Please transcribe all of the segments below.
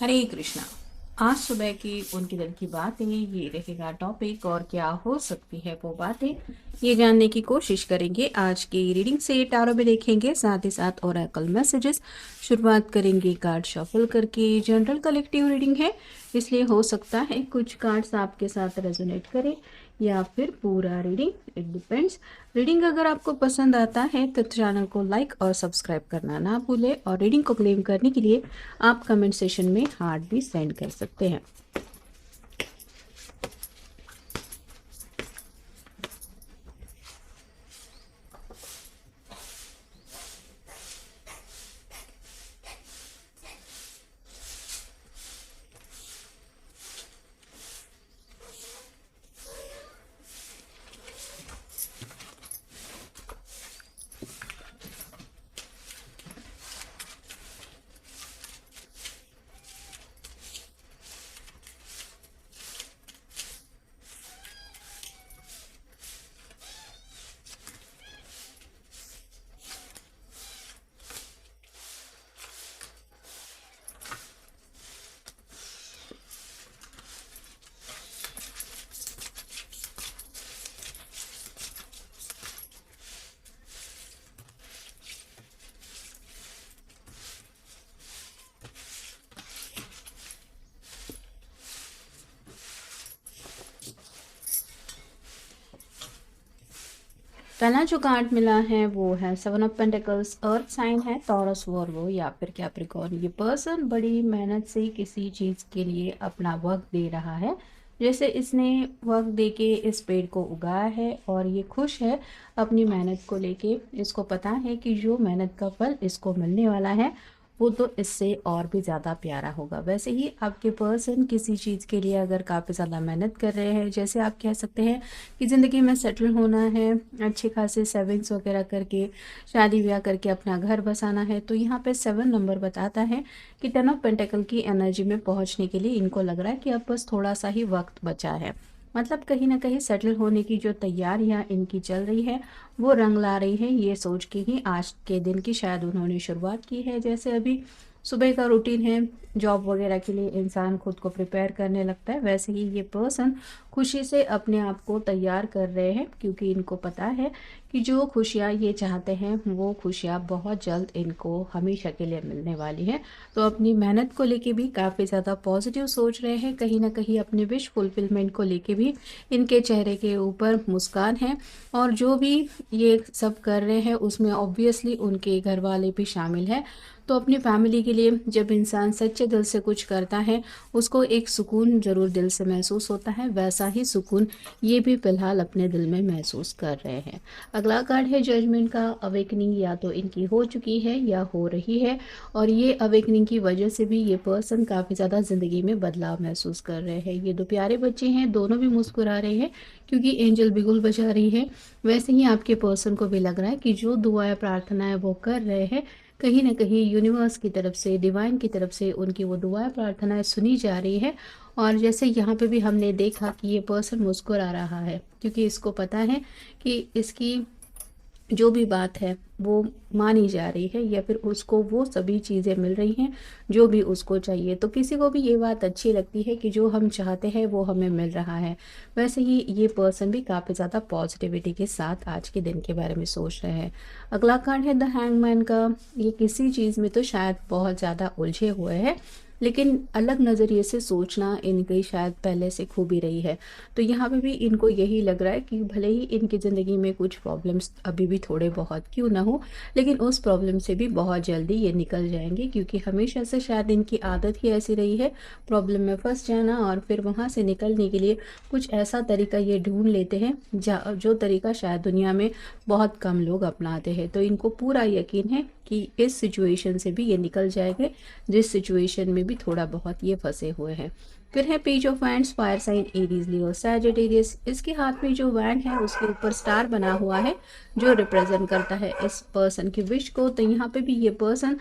हरे कृष्णा। आज सुबह की उनके दिल की बातें ये रहेगा टॉपिक, और क्या हो सकती है वो बातें, ये जानने की कोशिश करेंगे। आज की रीडिंग से टारो भी देखेंगे, साथ ही साथ ओरेकल मैसेजेस। शुरुआत करेंगे कार्ड शफल करके। जनरल कलेक्टिव रीडिंग है, इसलिए हो सकता है कुछ कार्ड्स आपके साथ रेजोनेट करें या फिर पूरा रीडिंग, इट डिपेंड्स। रीडिंग अगर आपको पसंद आता है तो चैनल को लाइक और सब्सक्राइब करना ना भूलें, और रीडिंग को क्लेम करने के लिए आप कमेंट सेशन में हार्ट भी सेंड कर सकते हैं। पहला जो कार्ड मिला है वो है seven of pentacles. Earth sign है, टॉरस, वर्गो या फिर कैप्रिकॉर्न। ये पर्सन बड़ी मेहनत से किसी चीज़ के लिए अपना वक्त दे रहा है। जैसे इसने वक्त दे के इस पेड़ को उगाया है और ये खुश है अपनी मेहनत को लेके। इसको पता है कि जो मेहनत का फल इसको मिलने वाला है वो तो इससे और भी ज़्यादा प्यारा होगा। वैसे ही आपके पर्सन किसी चीज़ के लिए अगर काफ़ी ज़्यादा मेहनत कर रहे हैं, जैसे आप कह सकते हैं कि ज़िंदगी में सेटल होना है, अच्छे खासे सेविंग्स वगैरह करके शादी ब्याह करके अपना घर बसाना है, तो यहाँ पे 7 नंबर बताता है कि 10 ऑफ पेंटिकल की एनर्जी में पहुँचने के लिए इनको लग रहा है कि अब बस थोड़ा सा ही वक्त बचा है। मतलब कहीं ना कहीं सेटल होने की जो तैयारियां इनकी चल रही है वो रंग ला रही है। ये सोच के ही आज के दिन की शायद उन्होंने शुरुआत की है। जैसे अभी सुबह का रूटीन है, जॉब वगैरह के लिए इंसान खुद को प्रिपेयर करने लगता है, वैसे ही ये पर्सन खुशी से अपने आप को तैयार कर रहे हैं, क्योंकि इनको पता है कि जो खुशियाँ ये चाहते हैं वो खुशियाँ बहुत जल्द इनको हमेशा के लिए मिलने वाली है। तो अपनी मेहनत को लेके भी काफ़ी ज़्यादा पॉजिटिव सोच रहे हैं। कहीं ना कहीं अपने विश फुलफिलमेंट को लेके भी इनके चेहरे के ऊपर मुस्कान है। और जो भी ये सब कर रहे हैं उसमें ऑब्वियसली उनके घर वाले भी शामिल हैं। तो अपनी फैमिली के लिए जब इंसान सच्चे दिल से कुछ करता है उसको एक सुकून ज़रूर दिल से महसूस होता है। वैसा ही सुकून ये भी फ़िलहाल अपने दिल में महसूस कर रहे हैं। अगला कार्ड है जजमेंट का। अवेकनिंग या तो इनकी हो चुकी है या हो रही है, और ये अवेकनिंग की वजह से भी ये पर्सन काफ़ी ज़्यादा ज़िंदगी में बदलाव महसूस कर रहे हैं। ये दो प्यारे बच्चे हैं, दोनों भी मुस्कुरा रहे हैं क्योंकि एंजल बिगुल बजा रही है। वैसे ही आपके पर्सन को भी लग रहा है कि जो दुआएं प्रार्थनाएं वो कर रहे हैं, कहीं ना कहीं यूनिवर्स की तरफ से, डिवाइन की तरफ से उनकी वो दुआएं प्रार्थनाएं सुनी जा रही है। और जैसे यहाँ पे भी हमने देखा कि ये पर्सन मुस्कुरा रहा है क्योंकि इसको पता है कि इसकी जो भी बात है वो मानी जा रही है, या फिर उसको वो सभी चीज़ें मिल रही हैं जो भी उसको चाहिए। तो किसी को भी ये बात अच्छी लगती है कि जो हम चाहते हैं वो हमें मिल रहा है। वैसे ही ये पर्सन भी काफ़ी ज़्यादा पॉजिटिविटी के साथ आज के दिन के बारे में सोच रहे हैं। अगला कार्ड है द हैंगमैन का। ये किसी चीज़ में तो शायद बहुत ज़्यादा उलझे हुए हैं, लेकिन अलग नज़रिए से सोचना इनकी शायद पहले से खूबी रही है। तो यहाँ पे भी इनको यही लग रहा है कि भले ही इनकी ज़िंदगी में कुछ प्रॉब्लम्स अभी भी थोड़े बहुत क्यों ना हो, लेकिन उस प्रॉब्लम से भी बहुत जल्दी ये निकल जाएंगे, क्योंकि हमेशा से शायद इनकी आदत ही ऐसी रही है प्रॉब्लम में फंस जाना और फिर वहाँ से निकलने के लिए कुछ ऐसा तरीका ये ढूंढ लेते हैं जो तरीका शायद दुनिया में बहुत कम लोग अपनाते हैं। तो इनको पूरा यकीन है कि इस सिचुएशन से भी ये निकल जाएंगे जिस सिचुएशन में भी थोड़ा बहुत ये फंसे हुए हैं। फिर है page of wands, fire sign Aries, Leo, Sagittarius. इसके हाथ में जो वैंड है उसके ऊपर स्टार बना हुआ है, जो रिप्रेजेंट करता है इस पर्सन की विश को। तो यहाँ पे भी ये पर्सन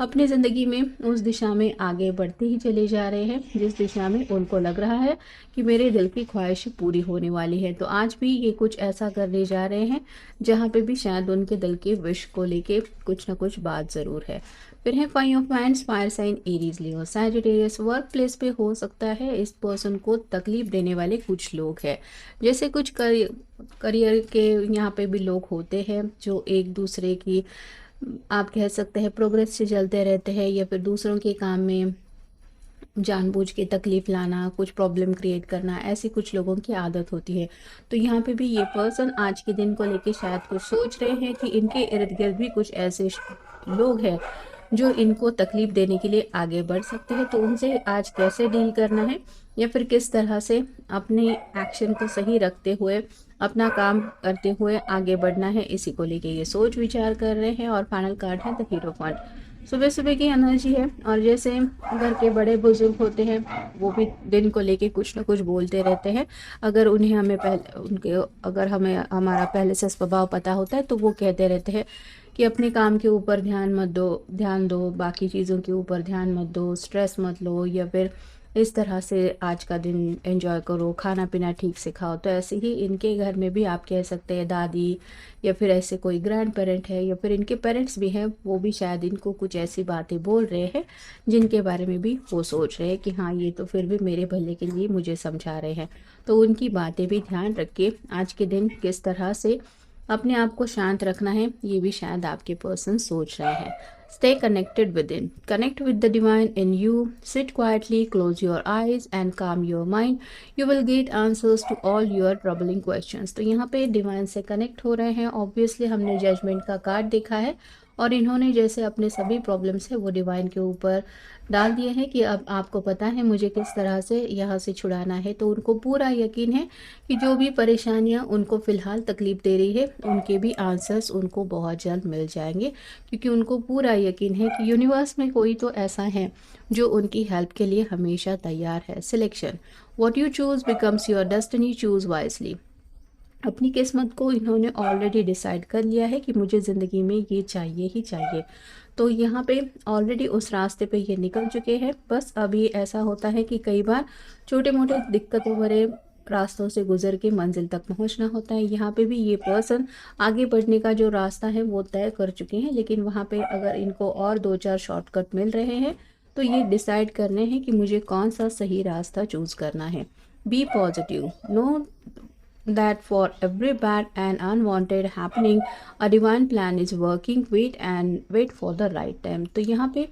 अपनी ज़िंदगी में उस दिशा में आगे बढ़ते ही चले जा रहे हैं जिस दिशा में उनको लग रहा है कि मेरे दिल की ख्वाहिश पूरी होने वाली है। तो आज भी ये कुछ ऐसा करने जा रहे हैं जहाँ पे भी शायद उनके दिल के विश को लेके कुछ ना कुछ बात ज़रूर है। फिर है 5 of wands, fire sign Aries, Leo, Sagittarius. Work place पे हो सकता है इस पर्सन को तकलीफ देने वाले कुछ लोग हैं, जैसे कुछ करियर के यहाँ पे भी लोग होते हैं जो एक दूसरे की, आप कह सकते हैं, प्रोग्रेस से चलते रहते हैं या फिर दूसरों के काम में जानबूझ के तकलीफ लाना, कुछ प्रॉब्लम क्रिएट करना, ऐसी कुछ लोगों की आदत होती है। तो यहाँ पे भी ये पर्सन आज के दिन को लेके शायद कुछ सोच रहे हैं कि इनके इर्द गिर्द भी कुछ ऐसे लोग हैं जो इनको तकलीफ देने के लिए आगे बढ़ सकते हैं। तो उनसे आज कैसे डील करना है या फिर किस तरह से अपने एक्शन को सही रखते हुए अपना काम करते हुए आगे बढ़ना है, इसी को लेके ये सोच विचार कर रहे हैं। और फाइनल कार्ड है द हीरोफेंट। सुबह सुबह की एनर्जी है और जैसे घर के बड़े बुजुर्ग होते हैं वो भी दिन को लेके कुछ ना कुछ बोलते रहते हैं। अगर उन्हें हमें पहले उनके अगर हमें हमारा पहले से स्वभाव पता होता है तो वो कहते रहते हैं कि अपने काम के ऊपर ध्यान दो, बाकी चीज़ों के ऊपर ध्यान मत दो, स्ट्रेस मत लो, या फिर इस तरह से आज का दिन एंजॉय करो, खाना पीना ठीक से खाओ। तो ऐसे ही इनके घर में भी आप कह सकते हैं दादी या फिर ऐसे कोई ग्रैंड पेरेंट है या फिर इनके पेरेंट्स भी हैं, वो भी शायद इनको कुछ ऐसी बातें बोल रहे हैं जिनके बारे में भी वो सोच रहे हैं कि हाँ ये तो फिर भी मेरे भले के लिए मुझे समझा रहे हैं। तो उनकी बातें भी ध्यान रख के आज के दिन किस तरह से अपने आप को शांत रखना है ये भी शायद आपके पर्सन सोच रहे हैं। Stay connected within. Connect with the divine in you. Sit quietly, close your eyes and calm your mind. You will get answers to all your troubling questions. तो यहाँ पे डिवाइन से कनेक्ट हो रहे हैं। ऑब्वियसली हमने जजमेंट का card देखा है और इन्होंने जैसे अपने सभी प्रॉब्लम्स है वो डिवाइन के ऊपर डाल दिए हैं कि अब आपको पता है मुझे किस तरह से यहाँ से छुड़ाना है। तो उनको पूरा यकीन है कि जो भी परेशानियाँ उनको फ़िलहाल तकलीफ़ दे रही है उनके भी आंसर्स उनको बहुत जल्द मिल जाएंगे, क्योंकि उनको पूरा यकीन है कि यूनिवर्स में कोई तो ऐसा है जो उनकी हेल्प के लिए हमेशा तैयार है। Selection, what you choose becomes your destiny, choose wisely. अपनी किस्मत को इन्होंने ऑलरेडी डिसाइड कर लिया है कि मुझे ज़िंदगी में ये चाहिए ही चाहिए। तो यहाँ पे ऑलरेडी उस रास्ते पे ये निकल चुके हैं। बस अभी ऐसा होता है कि कई बार छोटे मोटे दिक्कतों भरे रास्तों से गुजर के मंजिल तक पहुंचना होता है। यहाँ पे भी ये पर्सन आगे बढ़ने का जो रास्ता है वो तय कर चुके हैं, लेकिन वहाँ पे अगर इनको और 2-4 शॉर्टकट मिल रहे हैं तो ये डिसाइड करने हैं कि मुझे कौन सा सही रास्ता चूज़ करना है। Be positive, know that for every bad and unwanted happening a divine plan is working. Wait for the right time. तो यहाँ पे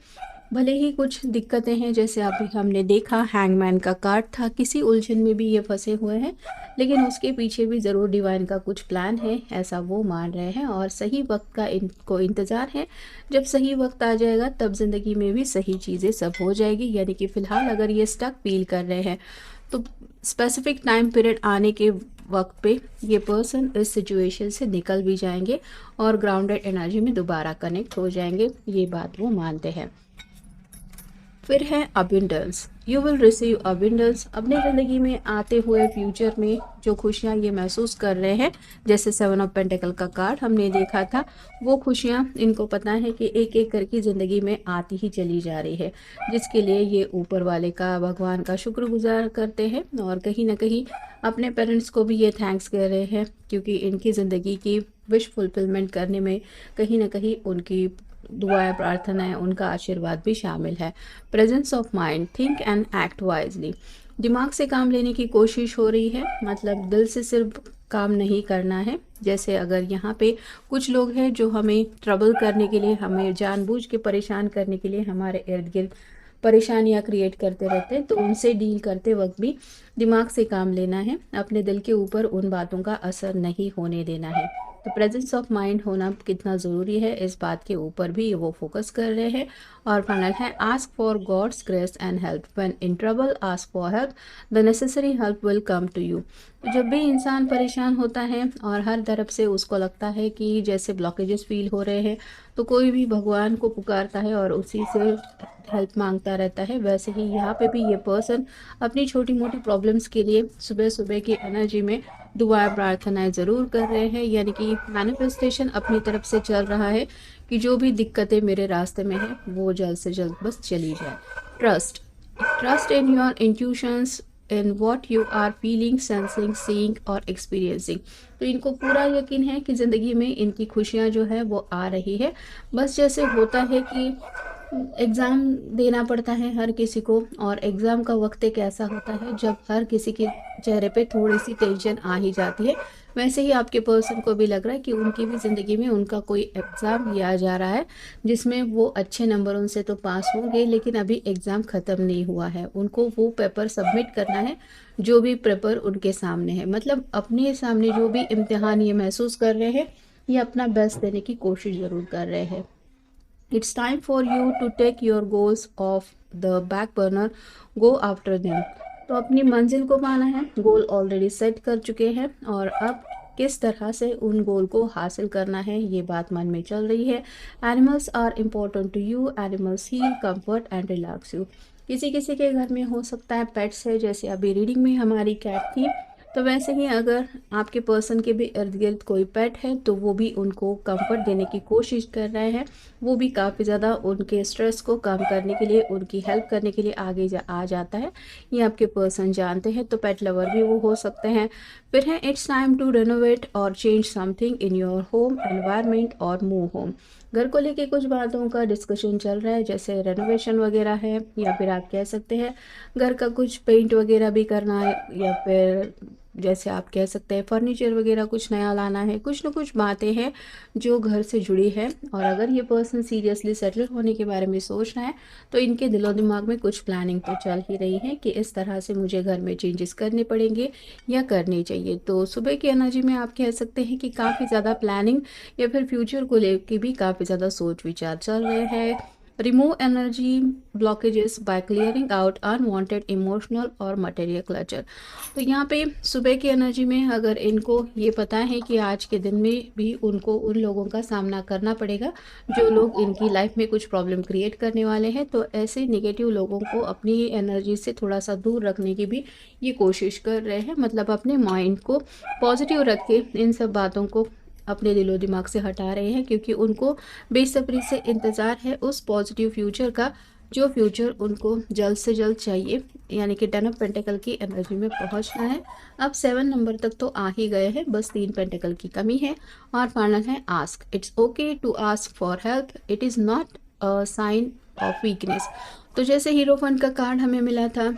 भले ही कुछ दिक्कतें हैं, जैसे अभी हमने देखा हैंगमैन का कार्ड था, किसी उलझन में भी ये फंसे हुए हैं, लेकिन उसके पीछे भी ज़रूर डिवाइन का कुछ प्लान है, ऐसा वो मान रहे हैं। और सही वक्त का इनको इंतज़ार है। जब सही वक्त आ जाएगा तब ज़िंदगी में भी सही चीज़ें सब हो जाएगी। यानी कि फ़िलहाल अगर ये स्टक फील कर रहे हैं तो स्पेसिफिक टाइम पीरियड आने के वक्त पे ये पर्सन इस सिचुएशन से निकल भी जाएंगे और ग्राउंडेड एनर्जी में दोबारा कनेक्ट हो जाएंगे, ये बात वो मानते हैं। फिर है अबिंडेंस, यू विल रिसीव अबिंडेंस। अपनी ज़िंदगी में आते हुए फ्यूचर में जो खुशियाँ ये महसूस कर रहे हैं, जैसे 7 ऑफ पेंटिकल का कार्ड हमने देखा था, वो खुशियाँ इनको पता है कि एक एक करके ज़िंदगी में आती ही चली जा रही है, जिसके लिए ये ऊपर वाले का, भगवान का शुक्रगुजार करते हैं। और कहीं ना कहीं अपने पेरेंट्स को भी ये थैंक्स कह रहे हैं, क्योंकि इनकी ज़िंदगी की विश फुलफिलमेंट करने में कहीं ना कहीं उनकी दुआएं, प्रार्थनाएं, उनका आशीर्वाद भी शामिल है। Presence of mind, think and act wisely. दिमाग से काम लेने की कोशिश हो रही है, मतलब दिल से सिर्फ काम नहीं करना है। जैसे अगर यहाँ पे कुछ लोग हैं जो हमें ट्रबल करने के लिए, हमें जानबूझ के परेशान करने के लिए हमारे इर्द गिर्द परेशानियाँ क्रिएट करते रहते हैं, तो उनसे डील करते वक्त भी दिमाग से काम लेना है। अपने दिल के ऊपर उन बातों का असर नहीं होने देना है। तो प्रेजेंस ऑफ माइंड होना कितना ज़रूरी है, इस बात के ऊपर भी वो फोकस कर रहे हैं। और फाइनल है ask for God's grace and help. When in trouble ask for help, the necessary help will come to you. जब भी इंसान परेशान होता है और हर तरफ से उसको लगता है कि जैसे ब्लॉकेजेस फील हो रहे हैं, तो कोई भी भगवान को पुकारता है और उसी से हेल्प मांगता रहता है। वैसे ही यहाँ पे भी ये पर्सन अपनी छोटी मोटी प्रॉब्लम्स के लिए सुबह सुबह की एनर्जी में दुआएं प्रार्थनाएं ज़रूर कर रहे हैं, यानी कि मैनिफेस्टेशन अपनी तरफ से चल रहा है कि जो भी दिक्कतें मेरे रास्ते में हैं वो जल्द से जल्द बस चली जाए। Trust, trust in your intuitions, in what you are feeling, sensing, seeing और एक्सपीरियंसिंग। तो इनको पूरा यकीन है कि ज़िंदगी में इनकी खुशियाँ जो है वो आ रही है। बस जैसे होता है कि एग्ज़ाम देना पड़ता है हर किसी को, और एग्ज़ाम का वक्त एक ऐसा होता है जब हर किसी के चेहरे पे थोड़ी सी टेंशन आ ही जाती है। वैसे ही आपके पर्सन को भी लग रहा है कि उनकी भी ज़िंदगी में उनका कोई एग्ज़ाम लिया जा रहा है जिसमें वो अच्छे नंबरों से तो पास होंगे, लेकिन अभी एग्ज़ाम ख़त्म नहीं हुआ है, उनको वो पेपर सबमिट करना है जो भी पेपर उनके सामने है। मतलब अपने सामने जो भी इम्तिहान ये महसूस कर रहे हैं, ये अपना बेस्ट देने की कोशिश ज़रूर कर रहे हैं। It's time for you to take your goals off the back burner, go after them। तो अपनी मंजिल को पाना है, गोल ऑलरेडी सेट कर चुके हैं और अब किस तरह से उन गोल को हासिल करना है ये बात मन में चल रही है। Animals are important to you, animals heal, comfort and relax you. किसी किसी के घर में हो सकता है पेट्स है, जैसे अभी रीडिंग में हमारी कैट थी। तो वैसे ही अगर आपके पर्सन के भी इर्द गिर्द कोई पेट है तो वो भी उनको कंफर्ट देने की कोशिश कर रहे हैं, वो भी काफ़ी ज़्यादा उनके स्ट्रेस को कम करने के लिए, उनकी हेल्प करने के लिए आगे आ जाता है। ये आपके पर्सन जानते हैं, तो पेट लवर भी वो हो सकते हैं। फिर है इट्स टाइम टू रेनोवेट और change something in your home environment और मूव होम। घर को लेके कुछ बातों का डिस्कशन चल रहा है, जैसे रेनोवेशन वगैरह है, या फिर आप कह सकते हैं घर का कुछ पेंट वगैरह भी करना है, या फिर जैसे आप कह सकते हैं फर्नीचर वगैरह कुछ नया लाना है। कुछ ना कुछ बातें हैं जो घर से जुड़ी है, और अगर ये पर्सन सीरियसली सेटल होने के बारे में सोच रहा है तो इनके दिलो दिमाग में कुछ प्लानिंग तो चल ही रही है कि इस तरह से मुझे घर में चेंजेस करने पड़ेंगे या करने चाहिए। तो सुबह की एनर्जी में आप कह सकते हैं कि काफ़ी ज़्यादा प्लानिंग या फिर फ्यूचर को लेकर भी काफ़ी ज़्यादा सोच विचार चल रहे हैं। Remove energy blockages by clearing out unwanted emotional और मटेरियल क्लटर। तो यहाँ पे सुबह की एनर्जी में अगर इनको ये पता है कि आज के दिन में भी उनको उन लोगों का सामना करना पड़ेगा जो लोग इनकी लाइफ में कुछ प्रॉब्लम क्रिएट करने वाले हैं, तो ऐसे निगेटिव लोगों को अपनी एनर्जी से थोड़ा सा दूर रखने की भी ये कोशिश कर रहे हैं। मतलब अपने माइंड को पॉजिटिव रख के इन सब बातों को अपने दिलो दिमाग से हटा रहे हैं, क्योंकि उनको बेसब्री से इंतज़ार है उस पॉजिटिव फ्यूचर का जो फ्यूचर उनको जल्द से जल्द चाहिए, यानी कि 10 ऑफ पेंटिकल की एनर्जी में पहुंचना है। अब 7 नंबर तक तो आ ही गए हैं, बस 3 पेंटिकल की कमी है। और फाइनल है ask, it's okay to ask for help, it is not a sign of weakness. तो जैसे हीरोफंट का कार्ड हमें मिला था,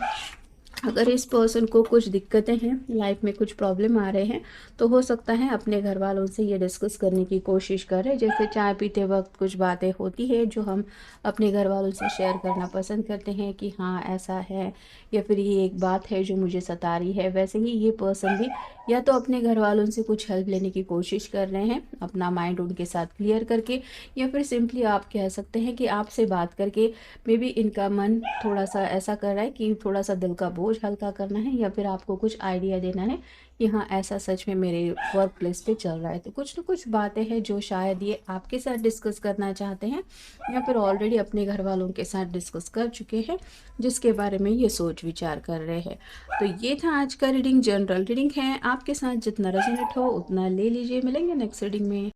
अगर इस पर्सन को कुछ दिक्कतें हैं, लाइफ में कुछ प्रॉब्लम आ रहे हैं, तो हो सकता है अपने घर वालों से ये डिस्कस करने की कोशिश करें। जैसे चाय पीते वक्त कुछ बातें होती है जो हम अपने घर वालों से शेयर करना पसंद करते हैं कि हाँ ऐसा है, या फिर ये एक बात है जो मुझे सता रही है। वैसे ही ये पर्सन भी या तो अपने घर वालों से कुछ हेल्प लेने की कोशिश कर रहे हैं अपना माइंड उनके साथ क्लियर करके, या फिर सिंपली आप कह सकते हैं कि आपसे बात करके मे बी इनका मन थोड़ा सा ऐसा कर रहा है कि थोड़ा सा दिल का बोझ हल्का करना है, या फिर आपको कुछ आइडिया देना है कि हाँ ऐसा सच में मेरे वर्क प्लेस पे चल रहा है। तो कुछ ना कुछ बातें हैं जो शायद ये आपके साथ डिस्कस करना चाहते हैं, या फिर ऑलरेडी अपने घर वालों के साथ डिस्कस कर चुके हैं, जिसके बारे में ये सोच विचार कर रहे हैं। तो ये था आज का रीडिंग, जनरल रीडिंग है, आपके साथ जितना रेजोनेट हो उतना ले लीजिए। मिलेंगे नेक्स्ट रीडिंग में।